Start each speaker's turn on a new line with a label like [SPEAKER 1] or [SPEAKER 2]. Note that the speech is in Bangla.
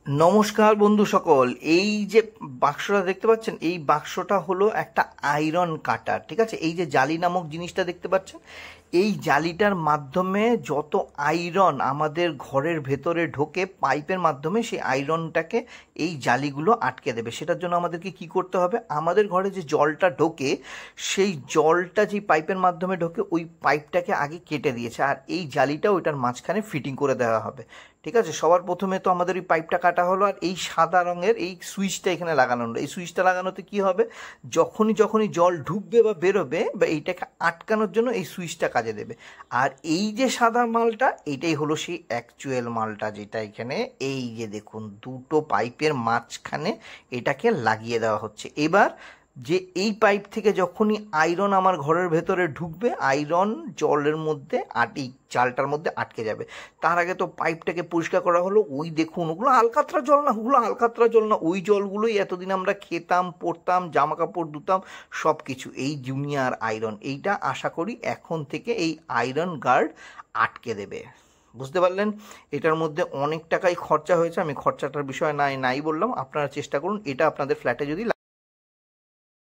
[SPEAKER 1] নমস্কার বন্ধু সকল। এই যে বাক্সটা দেখতে পাচ্ছেন, এই বাক্সটা হলো একটা আয়রন কাটার। ঠিক আছে, এই যে জালি নামক জিনিসটা দেখতে পাচ্ছেন, এই জালিটার মাধ্যমে যত আয়রন আমাদের ঘরের ভেতরে ঢোকে পাইপের মাধ্যমে, সেই আয়রনটাকে এই জালিগুলো আটকে দেবে। সেটার জন্য আমাদেরকে কি করতে হবে, আমাদের ঘরে যে জলটা ঢোকে সেই জলটা যে পাইপের মাধ্যমে ঢোকে ওই পাইপটাকে আগে কেটে দিয়েছে, আর এই জালিটা ওইটার মাঝখানে ফিটিং করে দেওয়া হবে। ঠিক আছে, সবার প্রথমে তো আমাদের ওই পাইপটা কাটা হলো, আর এই সাদা রঙের এই সুইচটা এখানে লাগানো হলো। এই সুইচটা লাগানোতে কি হবে, যখনই যখনই জল ঢুকবে বা বেরোবে বা এইটাকে আটকানোর জন্য এই সুইচটা কাজে দেবে। আর এই যে সাদা মালটা, এইটাই হলো সেই অ্যাকচুয়াল মালটা, যেটা এখানে এই যে দেখুন দুটো পাইপের মাঝখানে এটাকে লাগিয়ে দেওয়া হচ্ছে। এবার যে এই পাইপ থেকে যখনই আয়রন আমার ঘরের ভেতরে ঢুকবে, আয়রন জলের মধ্যে এই চালটার মধ্যে আটকে যাবে। তার আগে তো পাইপটাকে পরিষ্কার করা হলো। ওই দেখুন, ওগুলো আলকাতরা জল না, ওগুলো আলকাতরা জল না, ওই জলগুলোই এতদিন আমরা খেতাম, পরতাম, জামা কাপড় ধুতাম, সব কিছু। এই জুনিয়র আয়রন, এইটা আশা করি এখন থেকে এই আয়রন গার্ড আটকে দেবে। বুঝতে পারলেন? এটার মধ্যে অনেক টাকাই খরচা হয়েছে, আমি খরচাটার বিষয়ে নাই বললাম। আপনারা চেষ্টা করুন এটা আপনাদের ফ্ল্যাটে যদি